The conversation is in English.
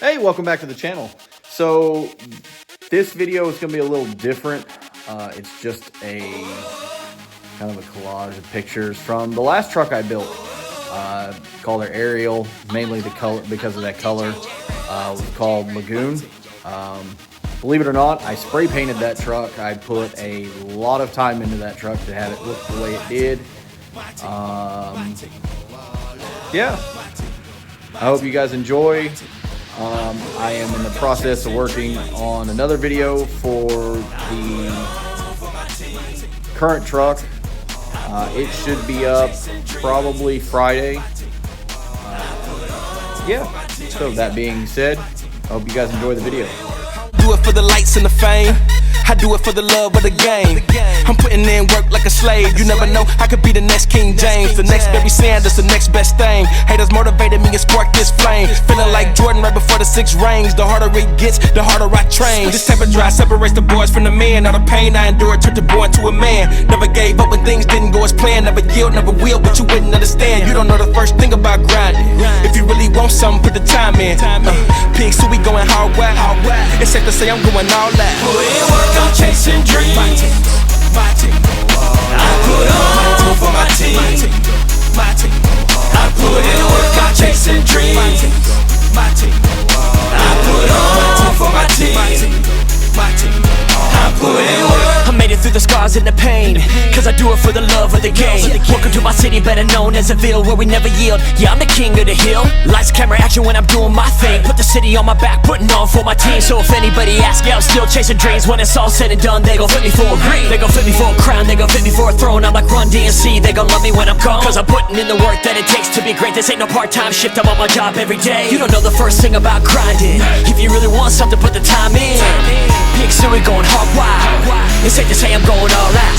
Hey, welcome back to the channel. So this video is going to be a little different. It's just a kind of a collage of pictures from the last truck I built. Called her Ariel, mainly the color, because of that color. It was called Lagoon. Believe it or not, I spray painted that truck. I put a lot of time into that truck to have it look the way it did. Yeah, I hope you guys enjoy. I am in the process of working on another video for the current truck. It should be up probably Friday. Yeah, so that being said, I hope you guys enjoy the video. Do it for the lights and the fame. I do it for the love of the game. I'm putting in work like a slave. You never know, I could be the next King James, the next Barry Sanders, the next best thing. Haters motivated me and sparked this flame. Feeling like Jordan right before the 6 rings. The harder it gets, the harder I train. This type of drive separates the boys from the men. All the pain I endured turned the boy into a man. Never gave up when things didn't go as planned. Never yield, never will, but you wouldn't understand. You don't know the first thing about grinding. If you really want something, put the time in. Pig, so we going hard whack. It's safe to say I'm going all out. Put in work, I'm chasing dreams. My team. I put on for my team. I put in work, I'm chasing dreams. I put on for my team. I put in work. I made it through the scars and the pain, cause I do it for the love of the game. Welcome to my city, better known as a Ville, where we never yield. Yeah, I'm the king of the hill. Lights, camera, action when I'm doing my thing. Put the city on my back, putting on for my team. So if anybody asks, yeah, I'm still chasing dreams. When it's all said and done, they gon' flip me for a ring. They gon' flip me for a crown, they gon' flip me for a throne. I'm like Run DMC, they gon' love me when I'm gone, cause I'm putting in the work that it takes to be great. This ain't no part-time shift, I'm on my job every day. You don't know the first thing about grinding. If you really want something, put the time in. Big Siri going hard wild. It's safe to say I'm going all out.